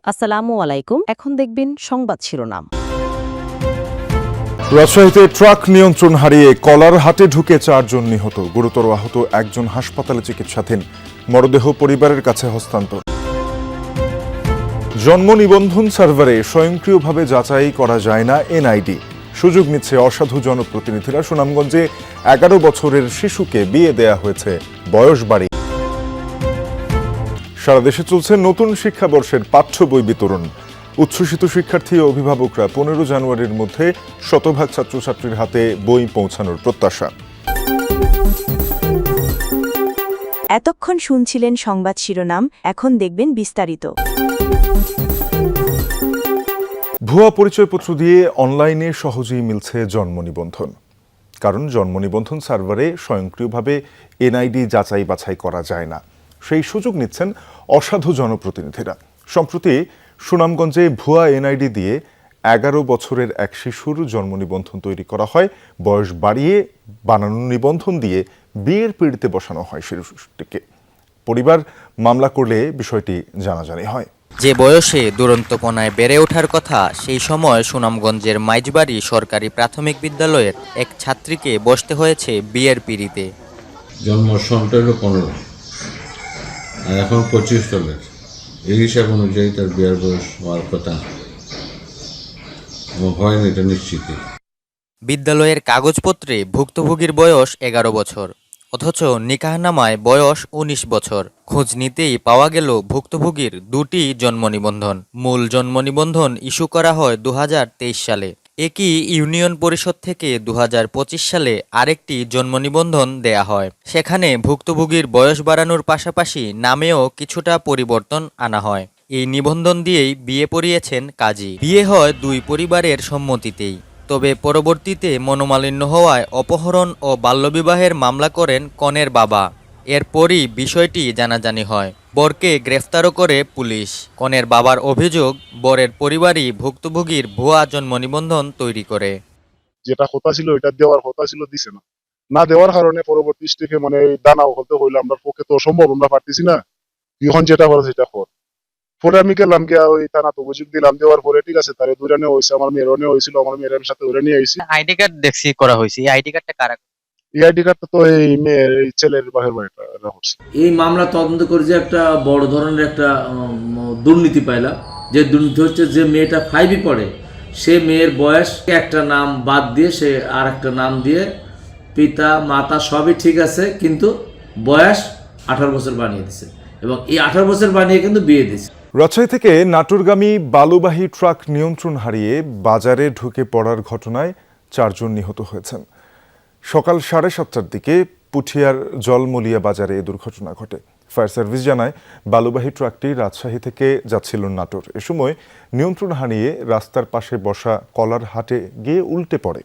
আসসালামু আলাইকুম। এখন দেখবেন সংবাদ শিরোনাম। রাজশাহীতে ট্রাক নিয়ন্ত্রণ হারিয়ে কলার হাটে ঢুকে 4 জন নিহত, গুরুতর আহত একজন হাসপাতালে চিকিৎসাধীন। মরদেহ পরিবারের কাছে হস্তান্তর। জন্ম নিবন্ধন সার্ভারে স্বয়ংক্রিয়ভাবে যাচাই করা যায় না এনআইডি, সুযোগ নিচ্ছে অসাধু জনপ্রতিনিধিরা। সুনামগঞ্জে 11 বছরের শিশুকে বিয়ে দেয়া হয়েছে বয়স বাড়িয়ে। সারা দেশে চলছে নতুন শিক্ষাবর্ষের পাঠ্য বই বিতরণ। উচ্ছ্বসিত শিক্ষার্থী ও অভিভাবকরা 15 জানুয়ারির মধ্যে শতভাগ ছাত্রছাত্রীর হাতে বই পৌঁছানোর প্রত্যাশা। এতক্ষণ শুনছিলেন সংবাদ শিরোনাম, এখন দেখবেন বিস্তারিত। ভুয়া পরিচয়পত্র দিয়ে অনলাইনে সহজেই মিলছে জন্ম নিবন্ধন। কারণ জন্ম নিবন্ধন সার্ভারে স্বয়ংক্রিয়ভাবে এনআইডি যাচাই বাছাই করা যায় না। সেই সুযোগ নিচ্ছেন অসাধু জনপ্রতিনিধিরা। সম্প্রতি সুনামগঞ্জে ভুয়া এনআইডি দিয়ে 11 বছরের এক শিশুর জন্ম নিবন্ধন তৈরি করা হয়। বয়স বাড়িয়ে বানানো নিবন্ধন দিয়ে বিয়ের পিঁড়িতে বসানো হয় শিশুটিকে। পরিবার মামলা করলে বিষয়টি জানাজানি হয়। যে বয়সে দুরন্তপনায় বেড়ে ওঠার কথা, সেই সময় সুনামগঞ্জের মাইজবাড়ি সরকারি প্রাথমিক বিদ্যালয়ের এক ছাত্রীকে বসতে হয়েছে বিয়ের পিঁড়িতে। জন্ম সনটা হলো 15 আর এখন 25 চলের। এই হিসাব অনুযায়ী তার বিয়ের বয়স হওয়ার কথা হয়নি, এটা নিশ্চিত। বিদ্যালয়ের কাগজপত্রে ভুক্তভোগীর বয়স 11 বছর, অথচ নিকাহনামায় বয়স 19 বছর। খোঁজ নিতেই পাওয়া গেল ভুক্তভোগীর 2টি জন্ম নিবন্ধন। মূল জন্ম নিবন্ধন ইস্যু করা হয় 2023 সালে। একই ইউনিয়ন পরিষদ থেকে 2025 সালে আরেকটি জন্ম নিবন্ধন দেয়া হয়। সেখানে ভুক্তভোগীর বয়স বাড়ানোর পাশাপাশি নামেও কিছুটা পরিবর্তন আনা হয়। এই নিবন্ধন দিয়েই বিয়ে পড়িয়েছেন কাজী। বিয়ে হয় দুই পরিবারের সম্মতিতেই। তবে পরবর্তীতে মনোমালিন্য হওয়ায় অপহরণ ও বাল্যবিবাহের মামলা করেন কনের বাবা। এরপরই বিষয়টি জানাজানি হয়। বরকে গ্রেফতারও করে পুলিশ। কনের বাবার অভিযোগ, বরের পরিবারই ভুক্তভোগীর ভুয়া জন্ম নিবন্ধন তৈরি করে। যেটা কথা ছিল এটা দেওয়ার কথা ছিল, দিছে না। না দেওয়ার কারণে পরবর্তী স্টেপে দানা হতে হইলে আমরা পক্ষে তো সম্ভব, আমরা পারতেছি না। এখন যেটা করে সেটা কর। পরে আমি গেলাম গিয়া ওই থানা তো অভিযোগ দিলাম। দেওয়ার পরে ঠিক আছে, তারে দূরে নেওয়া হয়েছে, আমার মেয়েরও নেওয়া হয়েছিল, আমার মেয়ের সাথে ধরে নিয়ে আইসি। আইডি কার্ড দেখছি করা হয়েছে, এই আইডি কার্ডটা কারা? এই আইডি কার্ডটা তো এই মেয়ের এই ছেলের বাপের বাড়িটা করছে। এই মামলা তদন্ত করে যে একটা বড় ধরনের একটা দুর্নীতি পাইলাম। যে দুর্নীতি হচ্ছে, যে মেয়েটা 5 পড়ে, সে মেয়ের বয়স একটা নাম বাদ দিয়ে সে আর একটা নাম দিয়ে, পিতা মাতা সবই ঠিক আছে, কিন্তু বয়স 18 বছর বানিয়ে দিছে, এবং এই 18 বছর বানিয়ে কিন্তু বিয়ে দিছে। রাজশাহী থেকে নাটোরগামী বালুবাহী ট্রাক নিয়ন্ত্রণ হারিয়ে বাজারে ঢুকে পড়ার ঘটনায় 4 জন নিহত হয়েছেন। সকাল 7:30টার দিকে পুঠিয়ার জলমলিয়া বাজারে এ দুর্ঘটনা ঘটে। ফায়ার সার্ভিস জানায়, বালুবাহী ট্রাকটি রাজশাহী থেকে যাচ্ছিল নাটোর। এ সময় নিয়ন্ত্রণ হারিয়ে রাস্তার পাশে বসা কলার হাটে গিয়ে উল্টে পড়ে।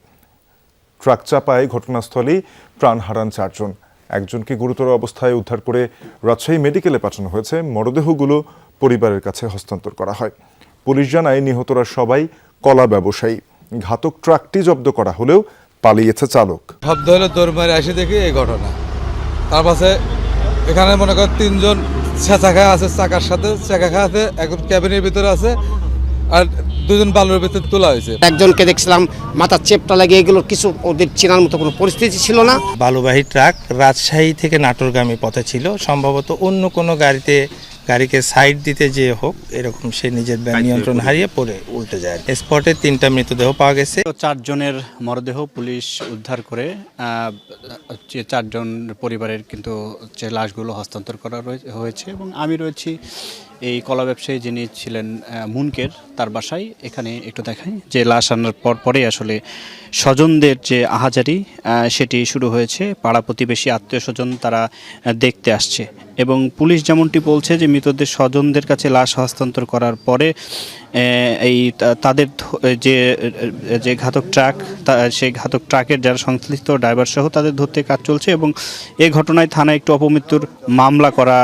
ট্রাক চাপায় ঘটনাস্থলেই প্রাণ হারান 4 জন। একজনকে গুরুতর অবস্থায় উদ্ধার করে রাজশাহী মেডিকেলে পাঠানো হয়েছে। মরদেহগুলো পরিবারের কাছে হস্তান্তর করা হয়। পুলিশ জানায়, নিহতরা সবাই কলা ব্যবসায়ী। ঘাতক ট্রাকটি জব্দ করা হলেও পালিয়েছে চালক। শব্দ হলে দৌড় মারে আসে দেখি এই ঘটনা। তার পাশে এখানে মনে কর 3 জন চেঁচা খায় আছে, চাকার সাথে চেঁচা খায় আছে, এখন ক্যাবিনের ভিতরে আছে, আর 2 জন বালুর ভিতরে তোলা হয়েছে। একজনকে দেখছিলাম মাথার চেপটা লাগিয়ে এগুলো, কিছু ওদের চেনার মতো কোনো পরিস্থিতি ছিল না। বালুবাহী ট্রাক রাজশাহী থেকে নাটোরগামী পথে ছিল, সম্ভবত অন্য কোনো গাড়িকে সাইড দিতে যে হোক এরকম সে নিজের নিয়ন্ত্রণ হারিয়ে পড়ে উল্টে যায়। স্পটে 3টা মৃতদেহ পাওয়া গেছে। 4 জনের মরদেহ পুলিশ উদ্ধার করে 4 জন পরিবারের কিন্তু যে লাশগুলো হস্তান্তর করা হয়েছে। এবং আমি রয়েছি এই কলা ব্যবসায়ী যিনি ছিলেন মুনকের, তার বাসায়। এখানে একটু দেখাই যে লাশ আনার পরেই আসলে স্বজনদের যে আহাজারি সেটি শুরু হয়েছে। পাড়া প্রতিবেশী, আত্মীয় স্বজন তারা দেখতে আসছে, এবং পুলিশ যেমনটি বলছে যে মৃতদের স্বজনদের কাছে লাশ হস্তান্তর করার পরে এই তাদের যে ঘাতক ট্রাক, সেই ঘাতক ট্রাকের যারা সংশ্লিষ্ট ড্রাইভার সহ তাদের ধরতে কাজ চলছে। এবং এই ঘটনায় থানায় একটু অপমৃত্যুর মামলা করা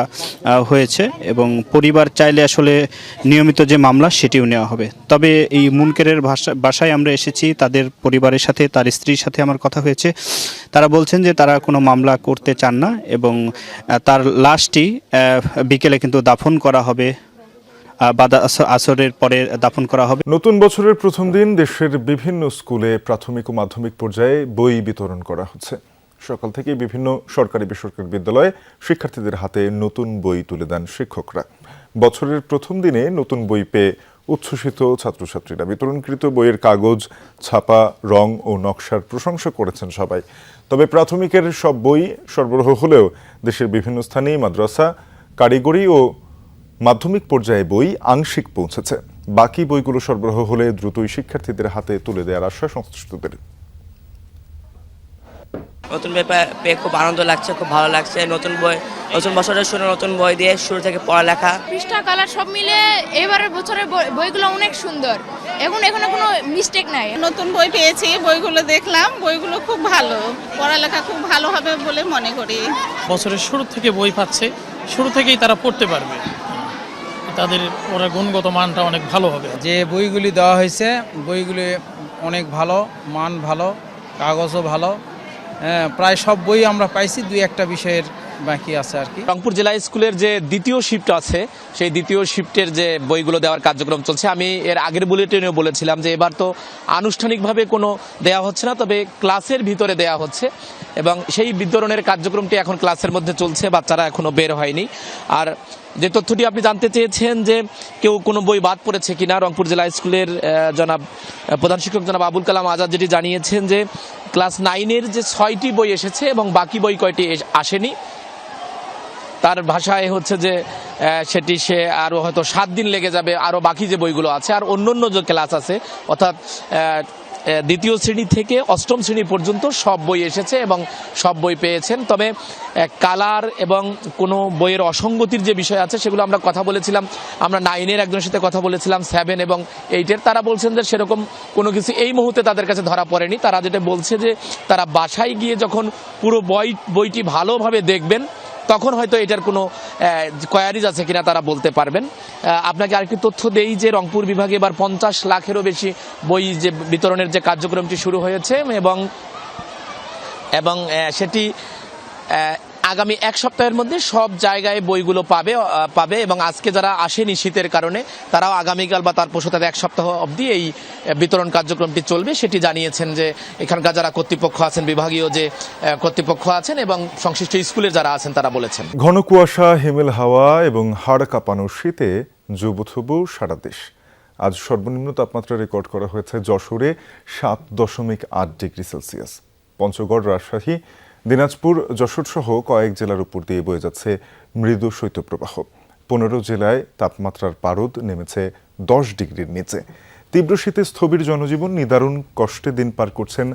হয়েছে, এবং পরিবার চাইলে আসলে নিয়মিত যে মামলা সেটিও নেওয়া হবে। তবে এই মুনকেরের বাসায় আমরা এসেছি, তাদের পরিবারের সাথে, তার স্ত্রীর সাথে আমার কথা হয়েছে। তারা বলছেন যে তারা কোনো মামলা করতে চান না, এবং তার লাশটি বিকেলে কিন্তু দাফন করা হবে বাদ আসরের পরে দাফন করা হবে। নতুন বছরের প্রথম দিন দেশের বিভিন্ন স্কুলে প্রাথমিক ও মাধ্যমিক পর্যায়ে বই বিতরণ করা হচ্ছে। সকাল থেকে বিভিন্ন সরকারি বেসরকারি বিদ্যালয়ে শিক্ষার্থীদের হাতে নতুন বই তুলে দেন শিক্ষকরা। বছরের প্রথম দিনে নতুন বই পেয়ে উচ্ছ্বসিত ছাত্রছাত্রীরা। বিতরণকৃত বইয়ের কাগজ, ছাপা, রং ও নকশার প্রশংসা করেছেন সবাই। তবে প্রাথমিকের সব বই সরবরাহ হলেও দেশের বিভিন্ন স্থানেই মাদ্রাসা, কারিগরি ও মাধ্যমিক পর্যায়ে বই আংশিক পৌঁছেছে। বাকি বইগুলো সরবরাহ হলে দ্রুতই শিক্ষার্থীদের হাতে তুলে দেওয়ার আশা সংশ্লিষ্টদের। নতুন বই পেয়ে খুব আনন্দ লাগছে, খুব ভালো লাগছে। নতুন বছরের শুরু নতুন বই দিয়ে শুরু থেকে পড়ালেখা, পৃষ্ঠা কালার সব মিলে এবারের বছরের বইগুলো অনেক সুন্দর। এখানে কোনো মিস্টেক নাই। নতুন বই পেয়েছি, বইগুলো দেখলাম, বইগুলো খুব ভালো, পড়ালেখা খুব ভালো হবে বলে মনে করি। বছরের শুরু থেকে বই পাচ্ছে, শুরু থেকেই তারা পড়তে পারবে, তাদের ওরা গুণগত মানটা অনেক ভালো হবে। যে বইগুলি দেওয়া হয়েছে বইগুলি অনেক ভালো, মান ভালো, কাগজও ভালো। প্রায় সব বই আমরা পাইছি, দুই একটা বিষয়ের বাকি আছে আর কি। রংপুর জেলা স্কুলের যে দ্বিতীয় শিফট আছে, সেই দ্বিতীয় শিফটের যে বইগুলো দেওয়ার কার্যক্রম চলছে, আমি এর আগের বুলেটিনেও বলেছিলাম যে এবার তো আনুষ্ঠানিকভাবে কোনো দেয়া হচ্ছে না, তবে ক্লাসের ভিতরে দেয়া হচ্ছে এবং সেই বিতরণের কার্যক্রমটি এখন ক্লাসের মধ্যে চলছে, বাচ্চারা এখনো বের হয়নি। আর যে তথ্যটি আপনি জানতে চেয়েছেন যে কেউ কোনো বই বাদ পড়েছে কিনা, রংপুর জেলা স্কুলের প্রধান শিক্ষক জনাব আবুল কালাম আজাদ যেটি জানিয়েছেন যে ক্লাস 9-এর যে 6টি বই এসেছে এবং বাকি বই কয়টি আসেনি, তার ভাষায় হচ্ছে যে সেটি সে আরও হয়তো 7 দিন লেগে যাবে আরও বাকি যে বইগুলো আছে। আর অন্য যে ক্লাস আছে, অর্থাৎ দ্বিতীয় শ্রেণী থেকে অষ্টম শ্রেণী পর্যন্ত সব বই এসেছে এবং সব বই পেয়েছেন। তবে কালার এবং কোনো বইয়ের অসঙ্গতির যে বিষয় আছে সেগুলো আমরা কথা বলেছিলাম। আমরা 9-এর একজনের সাথে কথা বলেছিলাম, 7 এবং 8-এর। তারা বলছেন যে সেরকম কোনো কিছু এই মুহূর্তে তাদের কাছে ধরা পড়েনি। তারা যেটা বলছে যে তারা বাসায় গিয়ে যখন পুরো বইটি ভালোভাবে দেখবেন তখন হয়তো এটার কোনো কোয়ারিজ আছে কিনা তারা বলতে পারবেন। আপনাকে আরেকটি তথ্য দেই যে রংপুর বিভাগে এবার 50 লাখেরও বেশি বই যে বিতরণের যে কার্যক্রমটি শুরু হয়েছে এবং সেটি আগামী এক সপ্তাহের মধ্যে সব জায়গায় বইগুলো পাবে এবং আজকে যারা আসেনি শীতের কারণে তারাও আগামীকাল বা তার পরশু এক সপ্তাহ অবধি এই বিতরণ কার্যক্রমটি চলবে, সেটি জানিয়েছেন যে এখানকার যারা কর্তৃপক্ষ আছেন, বিভাগীয় যে কর্তৃপক্ষ আছেন এবং সংশ্লিষ্ট স্কুলের যারা আছেন তারা বলেছেন। ঘন কুয়াশা, হিমেল হাওয়া এবং হাড় কাঁপানো শীতে জুবুথুবু সারা দেশ। আজ সর্বনিম্ন তাপমাত্রা রেকর্ড করা হয়েছে যশোরে 7.8 ডিগ্রি সেলসিয়াস। পঞ্চগড়, রাজশাহী, দিনাজপুর, যশোর সহ কয়েক জেলার উপর দিয়ে বয়ে যাচ্ছে মৃদু শৈত্যপ্রবাহ। 15 জেলায় তাপমাত্রার পারদ নেমেছে 10 ডিগ্রির নিচে। তীব্র শীতে স্থবির জনজীবন, নিদারুণ কষ্টে দিন পার করছেন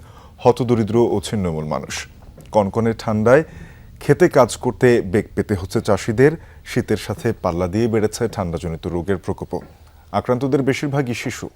হতদরিদ্র ও ছিন্নমূল মানুষ। কনকনে ঠান্ডায় খেতে কাজ করতে বেগ পেতে হচ্ছে চাষিদের। শীতের সাথে পাল্লা দিয়ে বেড়েছে ঠান্ডাজনিত রোগের প্রকোপ। আক্রান্তদের বেশিরভাগই শিশু।